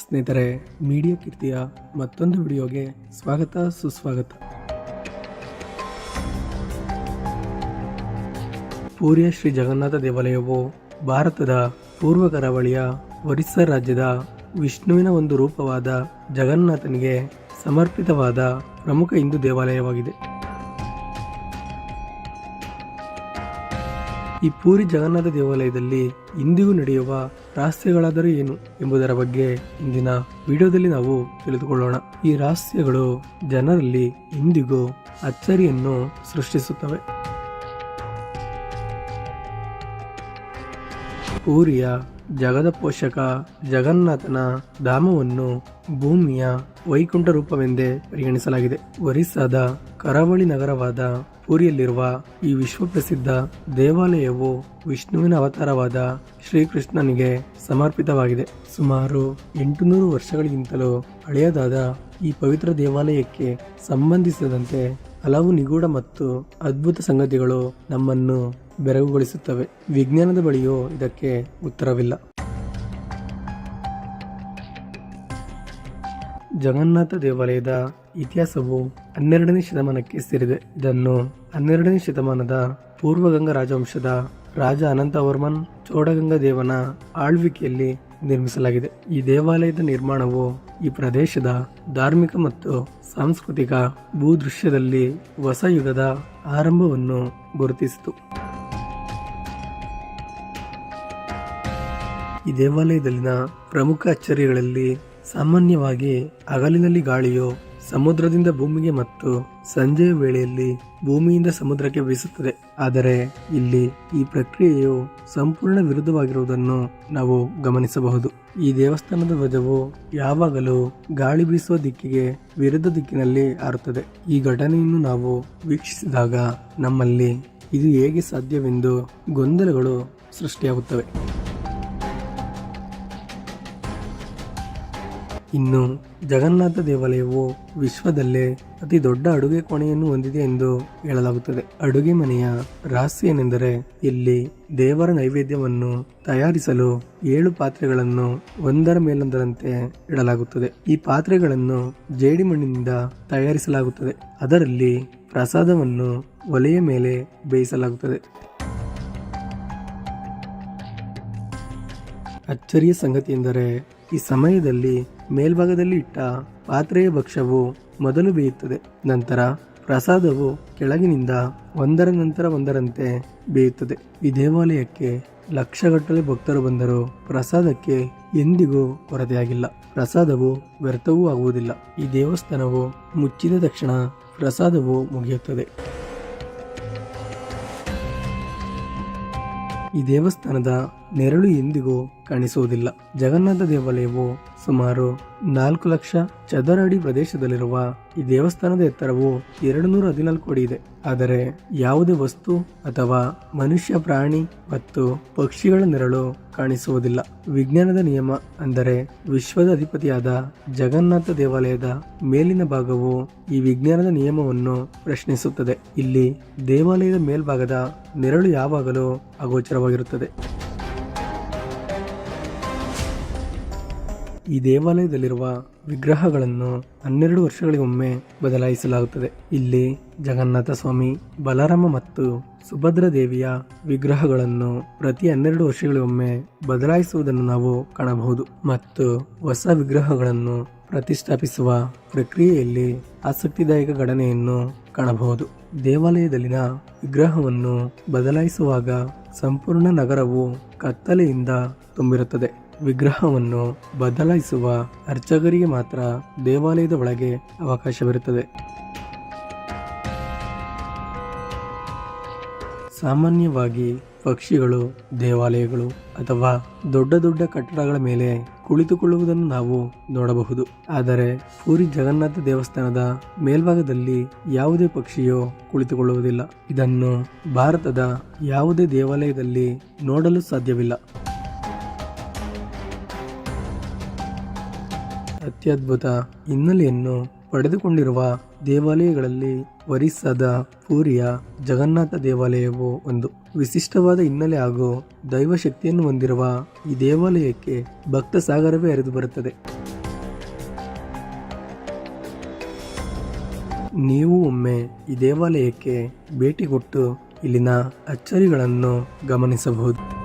ಸ್ನೇಹಿತರೆ, ಮೀಡಿಯಾ ಕೀರ್ತಿಯ ಮತ್ತೊಂದು ವಿಡಿಯೋಗೆ ಸ್ವಾಗತ ಸುಸ್ವಾಗತ. ಪೂರಿಯ ಶ್ರೀ ಜಗನ್ನಾಥ ದೇವಾಲಯವು ಭಾರತದ ಪೂರ್ವ ಕರಾವಳಿಯ ಒರಿಸ್ಸಾ ರಾಜ್ಯದ ವಿಷ್ಣುವಿನ ಒಂದು ರೂಪವಾದ ಜಗನ್ನಾಥನಿಗೆ ಸಮರ್ಪಿತವಾದ ಪ್ರಮುಖ ಹಿಂದೂ ದೇವಾಲಯವಾಗಿದೆ. ಈ ಪೂರಿ ಜಗನ್ನಾಥ ದೇವಾಲಯದಲ್ಲಿ ಇಂದಿಗೂ ನಡೆಯುವ ರಹಸ್ಯಗಳಾದರೂ ಏನು ಎಂಬುದರ ಬಗ್ಗೆ ಇಂದಿನ ವಿಡಿಯೋದಲ್ಲಿ ನಾವು ತಿಳಿದುಕೊಳ್ಳೋಣ. ಈ ರಹಸ್ಯಗಳು ಜನರಲ್ಲಿ ಇಂದಿಗೂ ಅಚ್ಚರಿಯನ್ನು ಸೃಷ್ಟಿಸುತ್ತವೆ. ಪೂರಿಯ ಜಗದ ಪೋಷಕ ಜಗನ್ನಾಥನ ಧಾಮವನ್ನು ಭೂಮಿಯ ವೈಕುಂಠ ರೂಪವೆಂದೇ ಪರಿಗಣಿಸಲಾಗಿದೆ. ಒರಿಸ್ಸಾದ ಕರಾವಳಿ ನಗರವಾದ ಪೂರಿಯಲ್ಲಿರುವ ಈ ವಿಶ್ವಪ್ರಸಿದ್ಧ ದೇವಾಲಯವು ವಿಷ್ಣುವಿನ ಅವತಾರವಾದ ಶ್ರೀಕೃಷ್ಣನಿಗೆ ಸಮರ್ಪಿತವಾಗಿದೆ. ಸುಮಾರು 800 ವರ್ಷಗಳಿಗಿಂತಲೂ ಹಳೆಯದಾದ ಈ ಪವಿತ್ರ ದೇವಾಲಯಕ್ಕೆ ಸಂಬಂಧಿಸಿದಂತೆ ಹಲವು ನಿಗೂಢ ಮತ್ತು ಅದ್ಭುತ ಸಂಗತಿಗಳು ನಮ್ಮನ್ನು ಬೆರಗುಗೊಳಿಸುತ್ತವೆ. ವಿಜ್ಞಾನದ ಬಳಿಯೂ ಇದಕ್ಕೆ ಉತ್ತರವಿಲ್ಲ. ಜಗನ್ನಾಥ ದೇವಾಲಯದ ಇತಿಹಾಸವು 12ನೇ ಶತಮಾನಕ್ಕೆ ಸೇರಿದೆ. ಇದನ್ನು 12ನೇ ಶತಮಾನದ ಪೂರ್ವಗಂಗಾ ರಾಜವಂಶದ ರಾಜ ಅನಂತವರ್ಮನ್ ಚೋಡಗಂಗಾ ದೇವನ ಆಳ್ವಿಕೆಯಲ್ಲಿ ನಿರ್ಮಿಸಲಾಗಿದೆ. ಈ ದೇವಾಲಯದ ನಿರ್ಮಾಣವು ಈ ಪ್ರದೇಶದ ಧಾರ್ಮಿಕ ಮತ್ತು ಸಾಂಸ್ಕೃತಿಕ ಭೂದೃಶ್ಯದಲ್ಲಿ ಹೊಸ ಯುಗದ ಆರಂಭವನ್ನು ಗುರುತಿಸಿತು. ಈ ದೇವಾಲಯದಲ್ಲಿನ ಪ್ರಮುಖ ಅಚ್ಚರಿಗಳಲ್ಲಿ ಸಾಮಾನ್ಯವಾಗಿ ಹಗಲಿನಲ್ಲಿ ಗಾಳಿಯು ಸಮುದ್ರದಿಂದ ಭೂಮಿಗೆ ಮತ್ತು ಸಂಜೆಯ ವೇಳೆಯಲ್ಲಿ ಭೂಮಿಯಿಂದ ಸಮುದ್ರಕ್ಕೆ ಬೀಸುತ್ತದೆ. ಆದರೆ ಇಲ್ಲಿ ಈ ಪ್ರಕ್ರಿಯೆಯು ಸಂಪೂರ್ಣ ವಿರುದ್ಧವಾಗಿರುವುದನ್ನು ನಾವು ಗಮನಿಸಬಹುದು. ಈ ದೇವಸ್ಥಾನದ ಧ್ವಜವು ಯಾವಾಗಲೂ ಗಾಳಿ ಬೀಸುವ ದಿಕ್ಕಿಗೆ ವಿರುದ್ಧ ದಿಕ್ಕಿನಲ್ಲಿ ಹಾರುತ್ತದೆ. ಈ ಘಟನೆಯನ್ನು ನಾವು ವೀಕ್ಷಿಸಿದಾಗ ನಮ್ಮಲ್ಲಿ ಇದು ಹೇಗೆ ಸಾಧ್ಯವೆಂದು ಗೊಂದಲಗಳು ಸೃಷ್ಟಿಯಾಗುತ್ತವೆ. ಇನ್ನು ಜಗನ್ನಾಥ ದೇವಾಲಯವು ವಿಶ್ವದಲ್ಲೇ ಅತಿ ದೊಡ್ಡ ಅಡುಗೆ ಕೋಣೆಯನ್ನು ಹೊಂದಿದೆ ಎಂದು ಹೇಳಲಾಗುತ್ತದೆ. ಅಡುಗೆ ಮನೆಯ ರಹಸ್ಯ ಏನೆಂದರೆ ಇಲ್ಲಿ ದೇವರ ನೈವೇದ್ಯವನ್ನು ತಯಾರಿಸಲು 7 ಪಾತ್ರೆಗಳನ್ನು ಒಂದರ ಮೇಲೊಂದರಂತೆ ಇಡಲಾಗುತ್ತದೆ. ಈ ಪಾತ್ರೆಗಳನ್ನು ಜೇಡಿಮಣ್ಣಿನಿಂದ ತಯಾರಿಸಲಾಗುತ್ತದೆ. ಅದರಲ್ಲಿ ಪ್ರಸಾದವನ್ನು ಒಲೆಯ ಮೇಲೆ ಬೇಯಿಸಲಾಗುತ್ತದೆ. ಅಚ್ಚರಿಯ ಸಂಗತಿ ಎಂದರೆ ಈ ಸಮಯದಲ್ಲಿ ಮೇಲ್ಭಾಗದಲ್ಲಿ ಇಟ್ಟ ಪಾತ್ರೆಯ ಭಕ್ಷ್ಯವು ಮೊದಲು ಬೇಯುತ್ತದೆ. ನಂತರ ಪ್ರಸಾದವು ಕೆಳಗಿನಿಂದ ಒಂದರ ನಂತರ ಒಂದರಂತೆ ಬೇಯುತ್ತದೆ. ಈ ದೇವಾಲಯಕ್ಕೆ ಲಕ್ಷಗಟ್ಟಲೆ ಭಕ್ತರು ಬಂದರೂ ಪ್ರಸಾದಕ್ಕೆ ಎಂದಿಗೂ ಕೊರತೆಯಾಗಿಲ್ಲ. ಪ್ರಸಾದವು ವ್ಯರ್ಥವೂ ಆಗುವುದಿಲ್ಲ. ಈ ದೇವಸ್ಥಾನವು ಮುಚ್ಚಿದ ತಕ್ಷಣ ಪ್ರಸಾದವು ಮುಗಿಯುತ್ತದೆ. ಈ ದೇವಸ್ಥಾನದ ನೆರಳು ಎಂದಿಗೂ ಕಾಣಿಸುವುದಿಲ್ಲ. ಜಗನ್ನಾಥ ದೇವಾಲಯವು ಸುಮಾರು 4 ಲಕ್ಷ ಚದರ ಅಡಿ ಪ್ರದೇಶದಲ್ಲಿರುವ ಈ ದೇವಸ್ಥಾನದ ಎತ್ತರವು 214 ಅಡಿ ಇದೆ. ಆದರೆ ಯಾವುದೇ ವಸ್ತು ಅಥವಾ ಮನುಷ್ಯ, ಪ್ರಾಣಿ ಮತ್ತು ಪಕ್ಷಿಗಳ ನೆರಳು ಕಾಣಿಸುವುದಿಲ್ಲ. ವಿಜ್ಞಾನದ ನಿಯಮ ಅಂದರೆ ವಿಶ್ವದ ಅಧಿಪತಿಯಾದ ಜಗನ್ನಾಥ ದೇವಾಲಯದ ಮೇಲಿನ ಭಾಗವು ಈ ವಿಜ್ಞಾನದ ನಿಯಮವನ್ನು ಪ್ರಶ್ನಿಸುತ್ತದೆ. ಇಲ್ಲಿ ದೇವಾಲಯದ ಮೇಲ್ಭಾಗದ ನೆರಳು ಯಾವಾಗಲೂ ಅಗೋಚರವಾಗಿರುತ್ತದೆ. ಈ ದೇವಾಲಯದಲ್ಲಿರುವ ವಿಗ್ರಹಗಳನ್ನು 12 ವರ್ಷಗಳಿಗೊಮ್ಮೆ ಬದಲಾಯಿಸಲಾಗುತ್ತದೆ. ಇಲ್ಲಿ ಜಗನ್ನಾಥ ಸ್ವಾಮಿ, ಬಲರಾಮ ಮತ್ತು ಸುಭದ್ರ ದೇವಿಯ ವಿಗ್ರಹಗಳನ್ನು ಪ್ರತಿ 12 ವರ್ಷಗಳಿಗೊಮ್ಮೆ ಬದಲಾಯಿಸುವುದನ್ನು ನಾವು ಕಾಣಬಹುದು. ಮತ್ತು ಹೊಸ ವಿಗ್ರಹಗಳನ್ನು ಪ್ರತಿಷ್ಠಾಪಿಸುವ ಪ್ರಕ್ರಿಯೆಯಲ್ಲಿ ಆಸಕ್ತಿದಾಯಕ ಘಟನೆಯನ್ನು ಕಾಣಬಹುದು. ದೇವಾಲಯದಲ್ಲಿನ ವಿಗ್ರಹವನ್ನು ಬದಲಾಯಿಸುವಾಗ ಸಂಪೂರ್ಣ ನಗರವು ಕತ್ತಲೆಯಿಂದ ತುಂಬಿರುತ್ತದೆ. ವಿಗ್ರಹವನ್ನು ಬದಲಾಯಿಸುವ ಅರ್ಚಕರಿಗೆ ಮಾತ್ರ ದೇವಾಲಯದ ಒಳಗೆ ಅವಕಾಶವಿರುತ್ತದೆ. ಸಾಮಾನ್ಯವಾಗಿ ಪಕ್ಷಿಗಳು ದೇವಾಲಯಗಳು ಅಥವಾ ದೊಡ್ಡ ದೊಡ್ಡ ಕಟ್ಟಡಗಳ ಮೇಲೆ ಕುಳಿತುಕೊಳ್ಳುವುದನ್ನು ನಾವು ನೋಡಬಹುದು. ಆದರೆ ಪೂರಿ ಜಗನ್ನಾಥ ದೇವಸ್ಥಾನದ ಮೇಲ್ಭಾಗದಲ್ಲಿ ಯಾವುದೇ ಪಕ್ಷಿಯು ಕುಳಿತುಕೊಳ್ಳುವುದಿಲ್ಲ. ಇದನ್ನು ಭಾರತದ ಯಾವುದೇ ದೇವಾಲಯದಲ್ಲಿ ನೋಡಲು ಸಾಧ್ಯವಿಲ್ಲ. ಅತ್ಯದ್ಭುತ ಹಿನ್ನೆಲೆಯನ್ನು ಪಡೆದುಕೊಂಡಿರುವ ದೇವಾಲಯಗಳಲ್ಲಿ ಒರಿಸ್ಸಾದ ಪೂರಿಯ ಜಗನ್ನಾಥ ದೇವಾಲಯವು ಒಂದು. ವಿಶಿಷ್ಟವಾದ ಹಿನ್ನೆಲೆ ಹಾಗೂ ದೈವ ಶಕ್ತಿಯನ್ನು ಹೊಂದಿರುವ ಈ ದೇವಾಲಯಕ್ಕೆ ಭಕ್ತ ಸಾಗರವೇ ಹರಿದು ಬರುತ್ತದೆ. ನೀವು ಒಮ್ಮೆ ಈ ದೇವಾಲಯಕ್ಕೆ ಭೇಟಿ ಕೊಟ್ಟು ಇಲ್ಲಿನ ಅಚ್ಚರಿಗಳನ್ನು ಗಮನಿಸಬಹುದು.